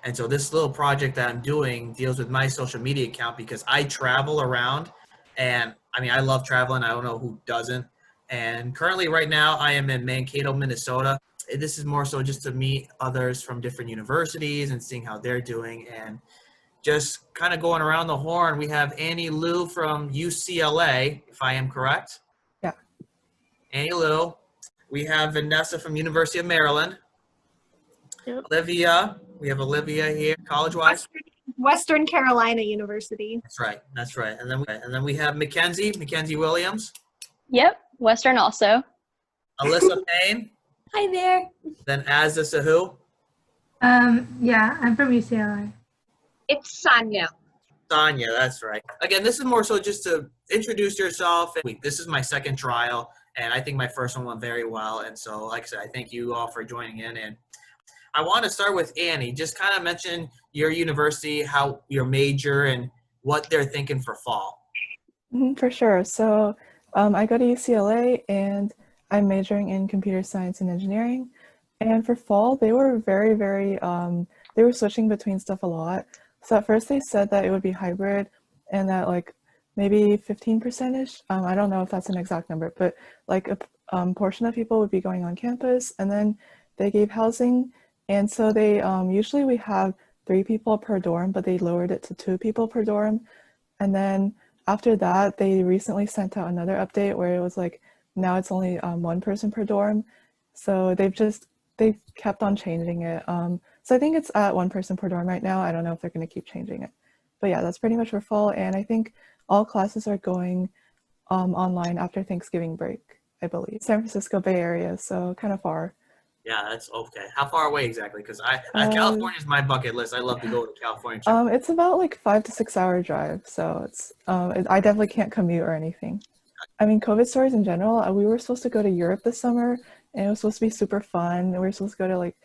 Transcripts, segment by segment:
And so this little project that I'm doing deals with my social media account because I travel around, and I mean, I love traveling. I don't know who doesn't. And currently right now I am in Mankato, Minnesota. This is more so just to meet others from different universities and seeing how they're doing, and just kind of going around the horn. We have Annie Liu from UCLA, if I am correct. Yeah. Annie Liu. We have Vanessa from University of Maryland. Yep. Olivia. We have Olivia here, college-wise. Western Carolina University. That's right. And then we have Mackenzie Williams. Yep, Western also. Alyssa Payne. Hi there. Then Astha Sahoo. Yeah, I'm from UCLA. It's Sanya. Sanya, that's right. Again, this is more so just to introduce yourself. This is my second trial, and I think my first one went very well. And so, like I said, I thank you all for joining in. And I want to start with Annie. Just kind of mention your university, how your major, and what they're thinking for fall. For sure. So I go to UCLA, and I'm majoring in computer science and engineering. And for fall, they were very, they were switching between stuff a lot. So at first they said that it would be hybrid and that like maybe 15%-ish. I don't know if that's an exact number, but like a portion of people would be going on campus, and then they gave housing. And so they usually we have 3 people per dorm, but they lowered it to 2 people per dorm. And then after that, they recently sent out another update where it was like, now it's only 1 person per dorm. So they've kept on changing it. So I think it's at 1 person per dorm right now. I don't know if they're going to keep changing it. But yeah, that's pretty much for fall. And I think all classes are going online after Thanksgiving break, I believe. San Francisco Bay Area, so kind of far. Yeah, that's okay. How far away exactly? Because California is my bucket list. I love to go to California. It's about like 5 to 6 hour drive. So it's I definitely can't commute or anything. I mean, COVID stories in general, we were supposed to go to Europe this summer, and it was supposed to be super fun. We were supposed to go to like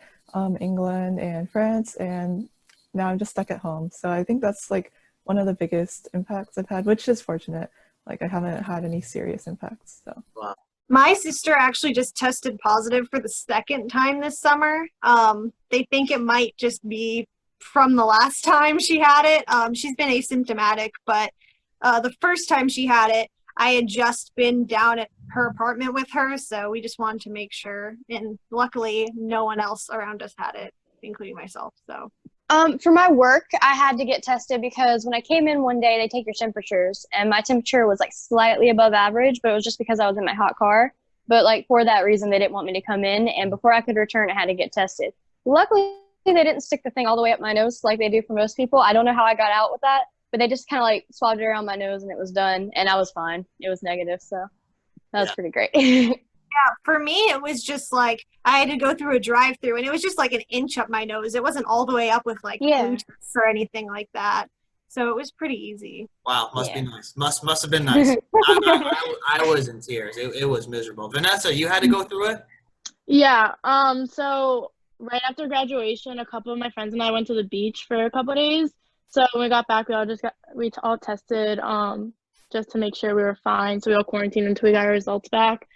England and France, and now I'm just stuck at home. So I think that's like one of the biggest impacts I've had, which is fortunate. Like I haven't had any serious impacts. So. Wow. My sister actually just tested positive for the second time this summer. They think it might just be from the last time she had it. She's been asymptomatic, but the first time she had it, I had just been down at her apartment with her, so we just wanted to make sure. And luckily, no one else around us had it, including myself. So. For my work, I had to get tested because when I came in one day, they take your temperatures, and my temperature was like slightly above average, but it was just because I was in my hot car. But like for that reason, they didn't want me to come in, and before I could return, I had to get tested. Luckily, they didn't stick the thing all the way up my nose like they do for most people. I don't know how I got out with that, but they just kind of like swabbed it around my nose, and it was done, and I was fine. It was negative, so that was pretty great. Yeah, for me, it was just like I had to go through a drive-through, and it was just like an inch up my nose. It wasn't all the way up with like Bluetooth or anything like that. So it was pretty easy. Wow, must be nice. Must have been nice. I was in tears. It was miserable. Vanessa, you had to go through it? Yeah. So right after graduation, a couple of my friends and I went to the beach for a couple of days. So when we got back, we all tested just to make sure we were fine. So we all quarantined until we got our results back.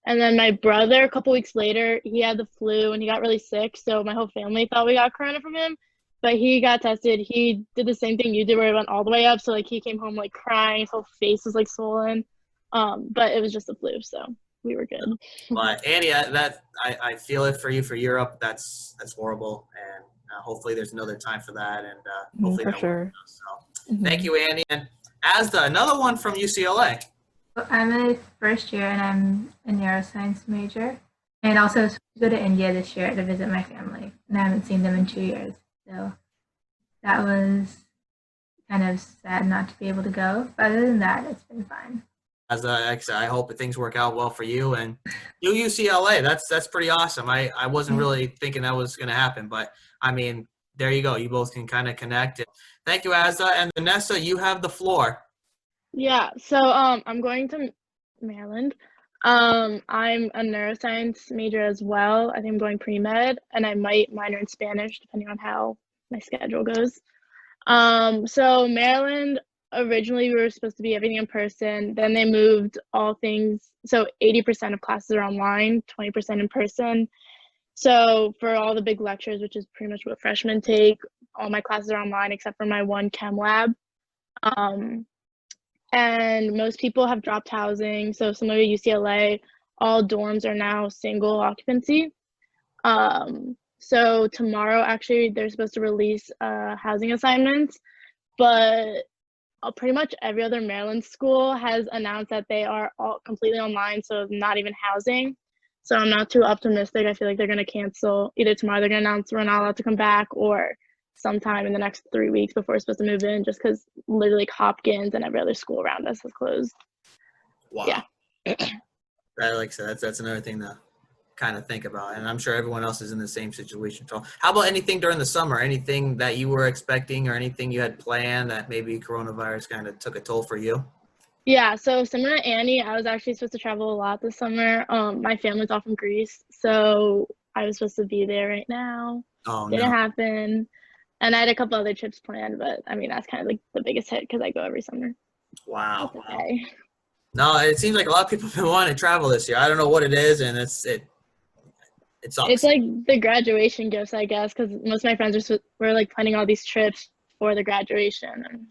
And then my brother, a couple weeks later, he had the flu and he got really sick. So my whole family thought we got corona from him. But he got tested. He did the same thing you did where it went all the way up. So, like, he came home, like, crying. His whole face was, like, swollen. But it was just the flu, so we were good. But, Annie, I feel it for you for Europe. That's horrible. And hopefully there's another time for that. And hopefully for sure. So, thank you, Annie. And Astha, another one from UCLA. I'm a first year, and I'm a neuroscience major. And also to go to India this year to visit my family. And I haven't seen them in 2 years. So that was kind of sad not to be able to go. But other than that, it's been fine. As I hope things work out well for you. And you UCLA, that's pretty awesome. I wasn't really thinking that was going to happen. But, I mean, there you go. You both can kind of connect. Thank you, Astha. And Vanessa, you have the floor. Yeah, so I'm going to Maryland. I'm a neuroscience major as well. I think I'm going pre-med, and I might minor in Spanish depending on how my schedule goes. So Maryland, originally we were supposed to be everything in person. Then they moved all things. So 80% of classes are online, 20% in person. So for all the big lectures, which is pretty much what freshmen take, all my classes are online except for my one chem lab. And most people have dropped housing. So similar to UCLA, all dorms are now single occupancy. So tomorrow, actually, they're supposed to release housing assignments, but pretty much every other Maryland school has announced that they are all completely online, so not even housing. So I'm not too optimistic. I feel like they're going to cancel either tomorrow. They're going to announce we're not allowed to come back, or sometime in the next 3 weeks before we're supposed to move in, just because literally Hopkins and every other school around us has closed. Wow. Yeah. That, like I said, that's another thing to kind of think about, and I'm sure everyone else is in the same situation. So how about anything during the summer? Anything that you were expecting or anything you had planned that maybe coronavirus kind of took a toll for you? Yeah, so similar to Annie, I was actually supposed to travel a lot this summer. My family's all from Greece, so I was supposed to be there right now. Oh, Didn't no. happen. And I had a couple other trips planned, but I mean, that's kind of like the biggest hit because I go every summer. Wow. That's okay. No, it seems like a lot of people have been wanting to travel this year. I don't know what it is, and it sucks. It's like the graduation gifts, I guess, because most of my friends were like planning all these trips for the graduation. And,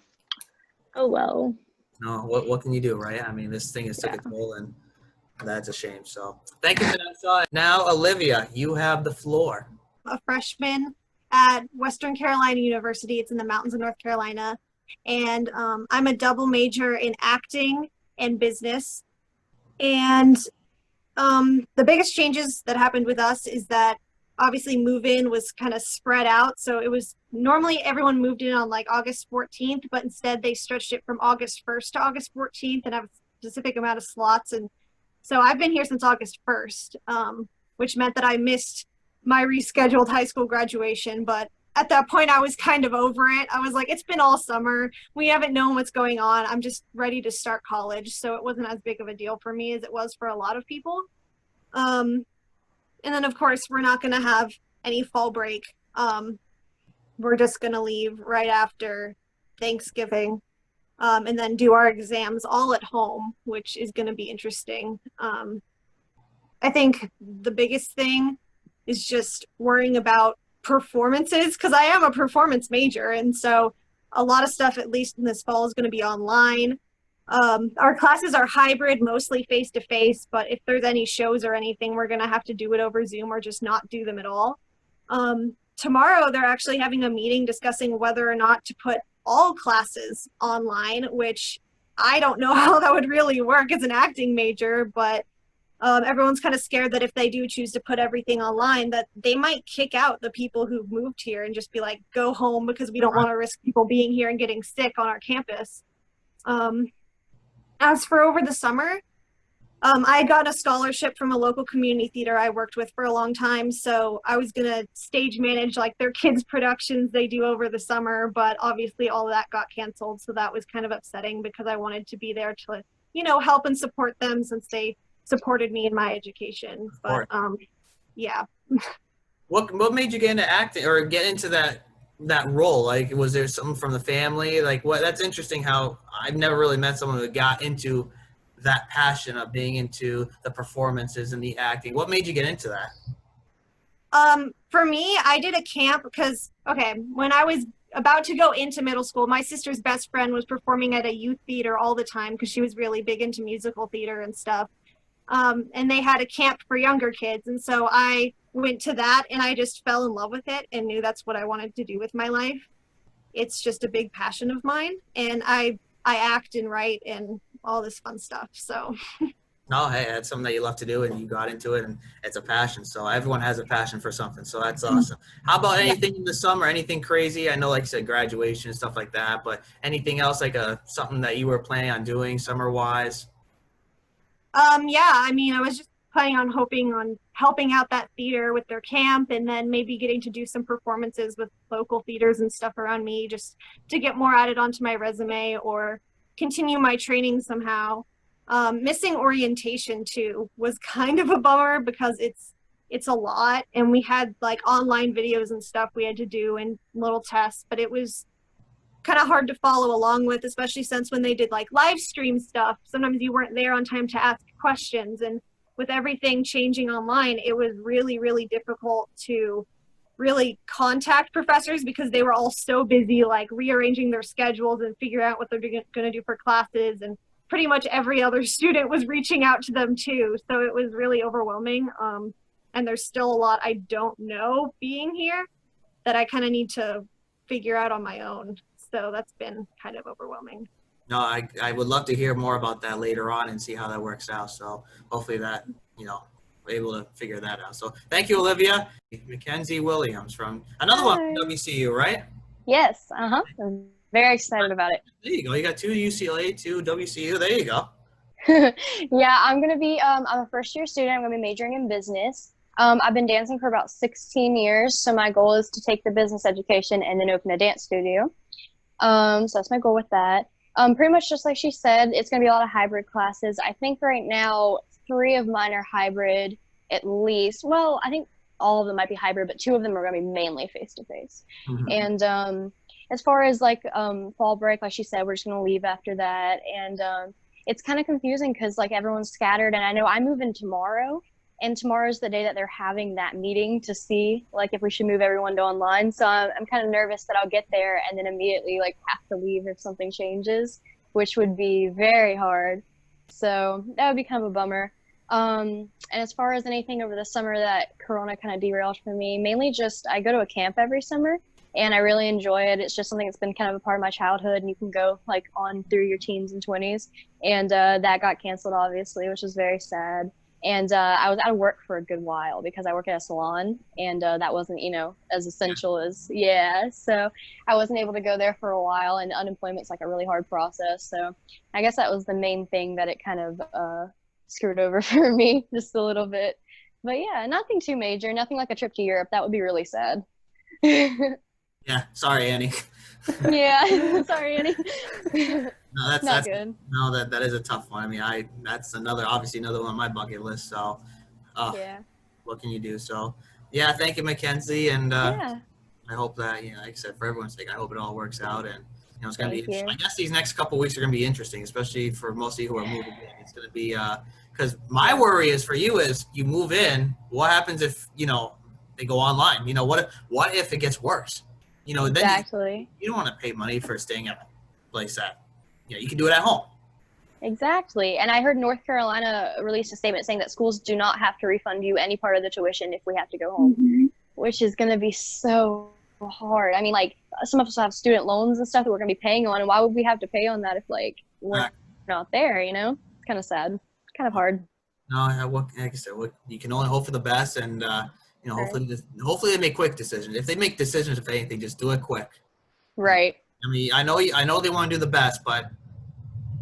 oh well. No, what can you do, right? I mean, this thing has took a toll, and that's a shame. So thank you, Vanessa. Now, Olivia, you have the floor. A freshman at Western Carolina University. It's in the mountains of North Carolina. And I'm a double major in acting and business. And the biggest changes that happened with us is that obviously move-in was kind of spread out. So it was normally everyone moved in on like August 14th, but instead they stretched it from August 1st to August 14th and have a specific amount of slots. And so I've been here since August 1st, which meant that I missed my rescheduled high school graduation. But at that point, I was kind of over it. I was like, it's been all summer. We haven't known what's going on. I'm just ready to start college. So it wasn't as big of a deal for me as it was for a lot of people. And then, of course, we're not going to have any fall break. We're just going to leave right after Thanksgiving and then do our exams all at home, which is going to be interesting. I think the biggest thing is just worrying about performances, because I am a performance major. And so a lot of stuff, at least in this fall, is going to be online. Our classes are hybrid, mostly face-to-face, but if there's any shows or anything, we're going to have to do it over Zoom or just not do them at all. Tomorrow, they're actually having a meeting discussing whether or not to put all classes online, which I don't know how that would really work as an acting major, but everyone's kind of scared that if they do choose to put everything online, that they might kick out the people who've moved here and just be like, go home, because we don't want to risk people being here and getting sick on our campus. As for over the summer, I got a scholarship from a local community theater I worked with for a long time. So I was going to stage manage like their kids' productions they do over the summer, but obviously all of that got canceled. So that was kind of upsetting because I wanted to be there to, you know, help and support them since they supported me in my education. But yeah. What made you get into acting or get into that role? Like, was there something from the family? Like, what? That's interesting how I've never really met someone who got into that passion of being into the performances and the acting. What made you get into that? For me, I did a camp because, okay, when I was about to go into middle school, my sister's best friend was performing at a youth theater all the time because she was really big into musical theater and stuff. And they had a camp for younger kids. And so I went to that and I just fell in love with it and knew that's what I wanted to do with my life. It's just a big passion of mine. And I act and write and all this fun stuff. So No, hey, that's something that you love to do and you got into it and it's a passion. So everyone has a passion for something. So that's awesome. How about anything in the summer, anything crazy? I know, like I said, graduation and stuff like that, but anything else, like something that you were planning on doing summer wise? Yeah, I mean, I was just planning on hoping on helping out that theater with their camp and then maybe getting to do some performances with local theaters and stuff around me just to get more added onto my resume, or continue my training somehow. Missing orientation too was kind of a bummer because it's a lot, and we had like online videos and stuff we had to do and little tests, but it was kind of hard to follow along with, especially since when they did like live stream stuff, sometimes you weren't there on time to ask questions. And with everything changing online, it was really, really difficult to really contact professors because they were all so busy like rearranging their schedules and figuring out what they're going to do for classes, and pretty much every other student was reaching out to them too, so it was really overwhelming. And there's still a lot I don't know being here that I kind of need to figure out on my own, so that's been kind of overwhelming. No, I would love to hear more about that later on and see how that works out. So hopefully that, we're able to figure that out. So thank you, Olivia. Mackenzie Williams from another one from WCU, right? Yes. I'm very excited about it. There you go. You got 2 UCLA, 2 WCU. There you go. Yeah, I'm going to be, I'm a first-year student. I'm going to be majoring in business. I've been dancing for about 16 years, so my goal is to take the business education and then open a dance studio. So that's my goal with that. Pretty much just like she said, it's going to be a lot of hybrid classes. I think right now 3 of mine are hybrid at least. Well, I think all of them might be hybrid, but 2 of them are going to be mainly face-to-face. And as far as like fall break, like she said, we're just going to leave after that. And it's kind of confusing because like everyone's scattered, and I know I move in tomorrow. And tomorrow's the day that they're having that meeting to see like if we should move everyone to online. So I'm kind of nervous that I'll get there and then immediately like have to leave if something changes, which would be very hard. So that would be kind of a bummer. And as far as anything over the summer that Corona kind of derailed for me, mainly just I go to a camp every summer and I really enjoy it. It's just something that's been kind of a part of my childhood, and you can go like on through your teens and 20s. And that got canceled obviously, which was very sad. And I was out of work for a good while because I work at a salon, and that wasn't, as essential as, so I wasn't able to go there for a while, and unemployment's like a really hard process. So I guess that was the main thing that it kind of screwed over for me just a little bit. But yeah, nothing too major, nothing like a trip to Europe. That would be really sad. Yeah, sorry, Annie. Yeah, sorry, Annie. No, that's Not good. No, that is a tough one. I mean, that's obviously another one on my bucket list. So, Yeah. what can you do? So, yeah, thank you, Mackenzie, and Yeah. I hope that like I said, for everyone's sake, I hope it all works out, and it's gonna Thank be. you. I guess these next couple of weeks are gonna be interesting, especially for most of you who are moving in. It's gonna be because my worry is for you is you move in. What happens if they go online? What if it gets worse? Then Exactly. you don't want to pay money for staying at a place that you can do it at home. Exactly. And I heard North Carolina released a statement saying that schools do not have to refund you any part of the tuition if we have to go home, which is going to be so hard. I mean, like, some of us have student loans and stuff that we're going to be paying on, and why would we have to pay on that if, like, we're not there, It's kind of sad. It's kind of hard. No, like I said, you can only hope for the best, and hopefully they make quick decisions. If they make decisions, if anything, just do it quick. Right. I mean, I know they want to do the best, but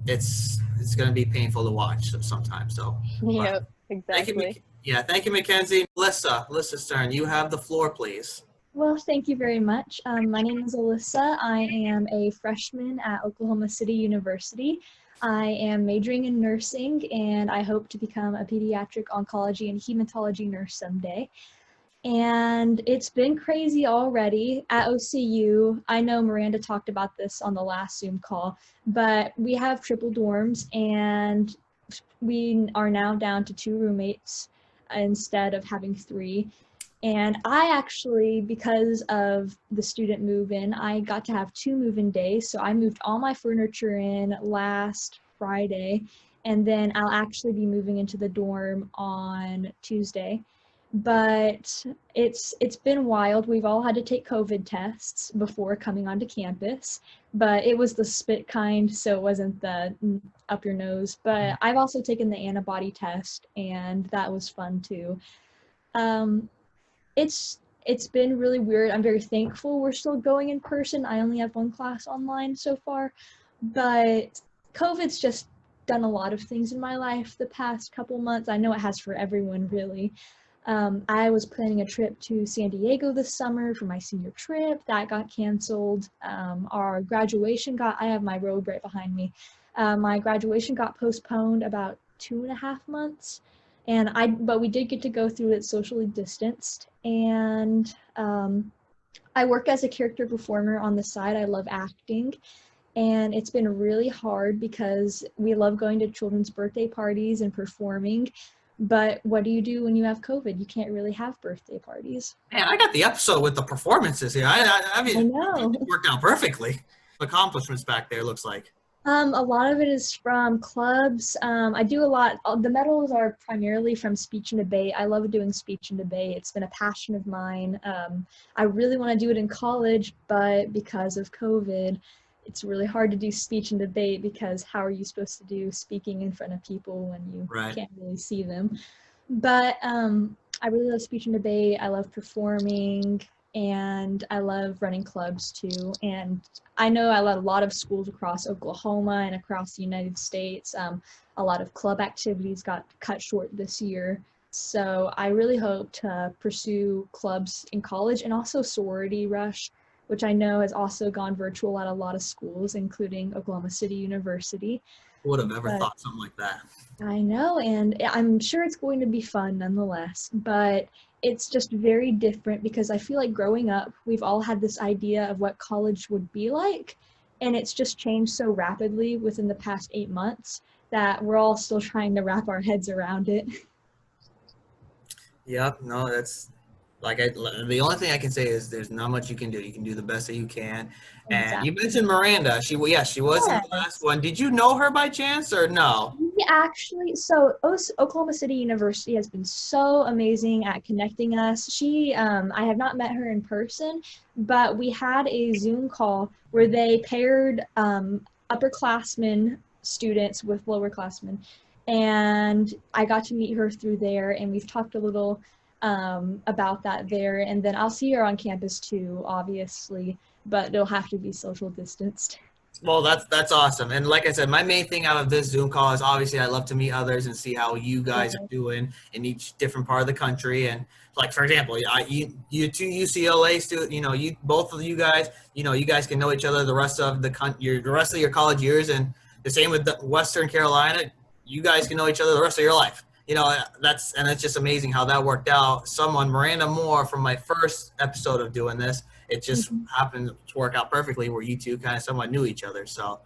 it's going to be painful to watch sometimes. So Yep. Exactly. Thank you, Mackenzie. Alyssa Stern, you have the floor, please. Well, thank you very much. My name is Alyssa. I am a freshman at Oklahoma City University. I am majoring in nursing, and I hope to become a pediatric oncology and hematology nurse someday. And it's been crazy already at OCU. I know Miranda talked about this on the last Zoom call, but we have triple dorms, and we are now down to 2 roommates instead of having 3. And I actually, because of the student move-in, I got to have 2 move-in days. So I moved all my furniture in last Friday, and then I'll actually be moving into the dorm on Tuesday. But it's been wild. We've all had to take COVID tests before coming onto campus, but it was the spit kind, so it wasn't the up your nose. But I've also taken the antibody test, and that was fun too. It's been really weird. I'm very thankful we're still going in person. I only have 1 class online so far, but COVID's just done a lot of things in my life the past couple months. I know it has for everyone, really. I was planning a trip to San Diego this summer for my senior trip. That got canceled. Our graduation I have my robe right behind me. My graduation got postponed about 2.5 months. But we did get to go through it socially distanced. And I work as a character performer on the side. I love acting. And it's been really hard because we love going to children's birthday parties and performing. But what do you do when you have COVID? You can't really have birthday parties. Man, I got the episode with the performances here. I mean, I know. it worked out perfectly. Accomplishments back there, looks like. A lot of it is from clubs. I do a lot. The medals are primarily from speech and debate. I love doing speech and debate. It's been a passion of mine. I really want to do it in college, but because of COVID, it's really hard to do speech and debate because how are you supposed to do speaking in front of people when you can't really see them? But I really love speech and debate. I love performing, and I love running clubs too. And I know I led a lot of schools across Oklahoma and across the United States. A lot of club activities got cut short this year. So I really hope to pursue clubs in college, and also Sorority Rush, which I know has also gone virtual at a lot of schools, including Oklahoma City University. Who would have ever thought something like that? I know, and I'm sure it's going to be fun nonetheless, but it's just very different because I feel like growing up, we've all had this idea of what college would be like, and it's just changed so rapidly within the past 8 months that we're all still trying to wrap our heads around it. Yep, no, that's the only thing I can say is there's not much you can do. You can do the best that you can. And you mentioned Miranda. She was in the last one. Did you know her by chance or no? Actually, so Oklahoma City University has been so amazing at connecting us. I have not met her in person, but we had a Zoom call where they paired upperclassmen students with lowerclassmen, and I got to meet her through there, and we've talked a little about that there, and then I'll see her on campus too, obviously, but it'll have to be social distanced. Well, that's awesome. And like I said, my main thing out of this Zoom call is obviously I love to meet others and see how you guys are doing in each different part of the country. And like, for example, you two UCLA students, both of you guys, you guys can know each other the rest of your college years. And the same with Western Carolina, you guys can know each other the rest of your life. That's just amazing how that worked out. Miranda Moore, from my first episode of doing this, it just happened to work out perfectly where you two kind of somewhat knew each other. So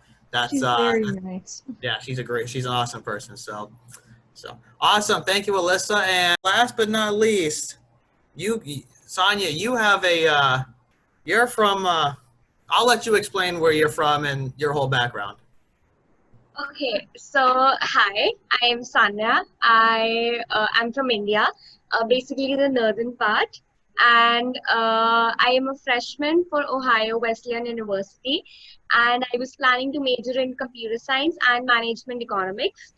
she's very nice. Yeah, she's an awesome person. So awesome. Thank you, Alyssa. And last but not least, Sanya, you have you're from, I'll let you explain where you're from and your whole background. Okay, so hi, I am Sanya. I'm from India, basically the northern part, and I am a freshman for Ohio Wesleyan University, and I was planning to major in computer science and management economics.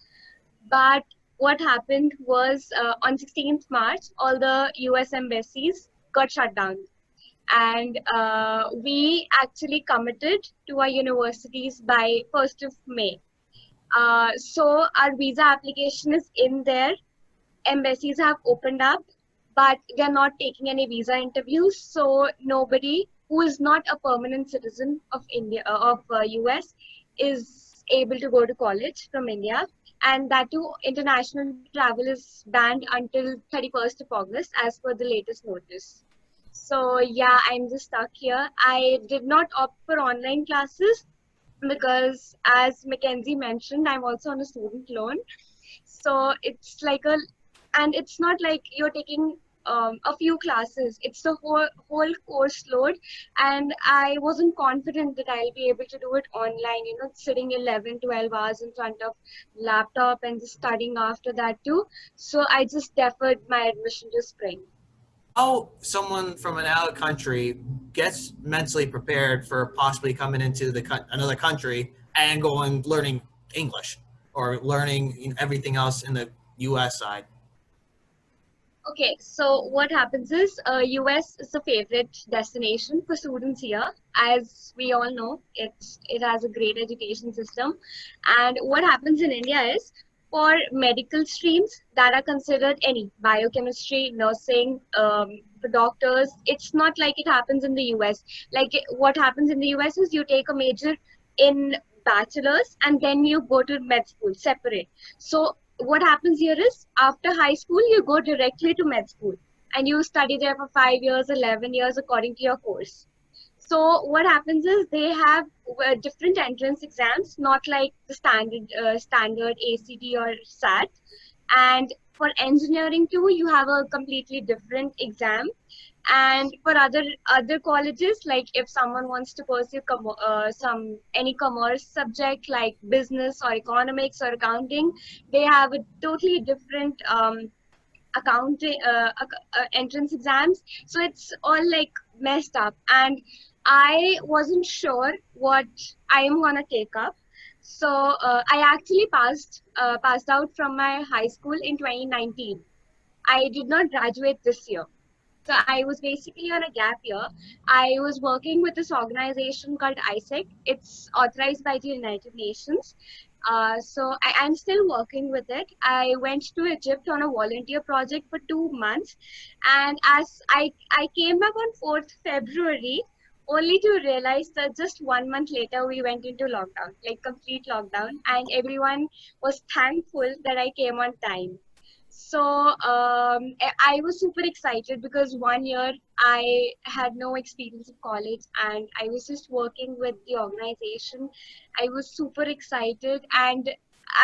But what happened was on 16th March, all the US embassies got shut down. And we actually committed to our universities by 1st of May. So our visa application is in there. Embassies have opened up, but they're not taking any visa interviews. So nobody who is not a permanent citizen of US is able to go to college from India. And that too, international travel is banned until 31st of August as per the latest notice. So yeah, I'm just stuck here. I did not opt for online classes because, as Mackenzie mentioned, I'm also on a student loan. So it's and it's not like you're taking a few classes. It's the whole course load, and I wasn't confident that I'll be able to do it online, sitting 11, 12 hours in front of laptop and just studying after that too. So I just deferred my admission to spring. How someone from another country gets mentally prepared for possibly coming into another country and learning English or learning everything else in the U.S. side? Okay, so what happens is US is a favorite destination for students here. As we all know, it has a great education system. And what happens in India is for medical streams that are considered any biochemistry, nursing, for doctors. It's not like it happens in the US. What happens in the US is you take a major in bachelor's and then you go to med school separate. So what happens here is after high school, you go directly to med school and you study there for 5 years, 11 years according to your course. So what happens is they have different entrance exams, not like the standard ACT or SAT. And for engineering too, you have a completely different exam. And for other colleges, like if someone wants to pursue any commerce subject like business or economics or accounting, they have a totally different accounting entrance exams. So it's all like messed up, and I wasn't sure what I am gonna take up. So I actually passed out from my high school in 2019. I did not graduate this year. So I was basically on a gap year. I was working with this organization called ISEC. It's authorized by the United Nations. So I'm still working with it. I went to Egypt on a volunteer project for 2 months. And as I came back on 4th February, only to realize that just 1 month later, we went into lockdown, like complete lockdown. And everyone was thankful that I came on time. So I was super excited because 1 year I had no experience of college and I was just working with the organization. I was super excited. And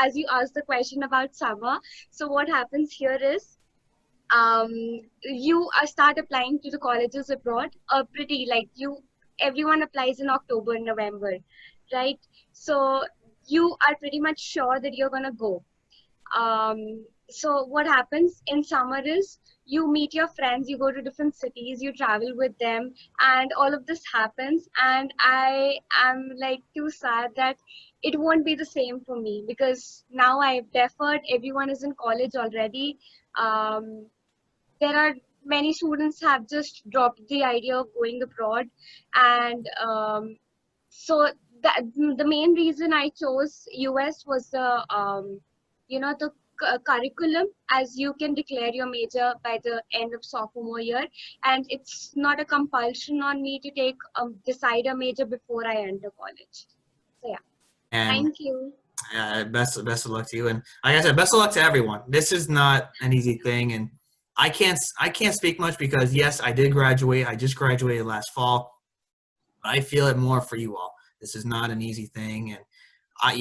as you asked the question about summer, so what happens here is you start applying to the colleges abroad. Everyone applies in October, November, right? So you are pretty much sure that you're gonna go. So what happens in summer is you meet your friends, you go to different cities, you travel with them, and all of this happens. And I am like too sad that it won't be the same for me because now I've deferred. Everyone is in college already. There are many students have just dropped the idea of going abroad, and so the main reason I chose US was the the curriculum, as you can declare your major by the end of sophomore year, and it's not a compulsion on me to decide a major before I enter college. So yeah, And thank you. best of luck to you. And like I said, best of luck to everyone. This is not an easy thing, and I can't speak much because yes, I did graduate. I just graduated last fall. But I feel it more for you all. This is not an easy thing, and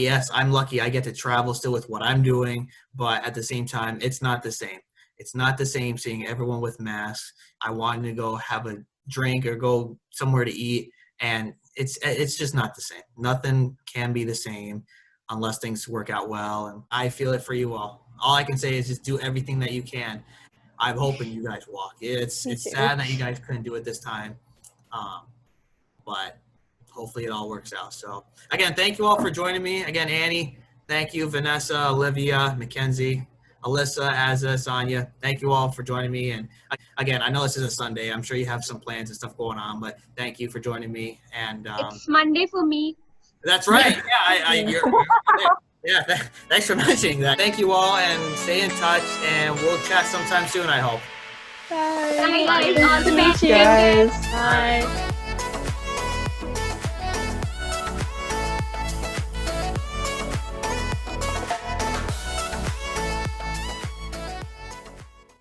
yes, I'm lucky I get to travel still with what I'm doing, but at the same time, it's not the same. It's not the same seeing everyone with masks. I wanted to go have a drink or go somewhere to eat, and it's just not the same. Nothing can be the same unless things work out well, and I feel it for you all. All I can say is just do everything that you can. I'm hoping you guys walk. It's sad that you guys couldn't do it this time, but hopefully it all works out. So again, thank you all for joining me. Again, Annie, thank you, Vanessa, Olivia, Mackenzie, Alyssa, Astha, Sanya. Thank you all for joining me. And again, I know this is a Sunday. I'm sure you have some plans and stuff going on, but thank you for joining me. And It's Monday for me. That's right. Yeah, thanks for mentioning that. Thank you all, and stay in touch, and we'll chat sometime soon, I hope. Bye. All the best. Guys. Bye.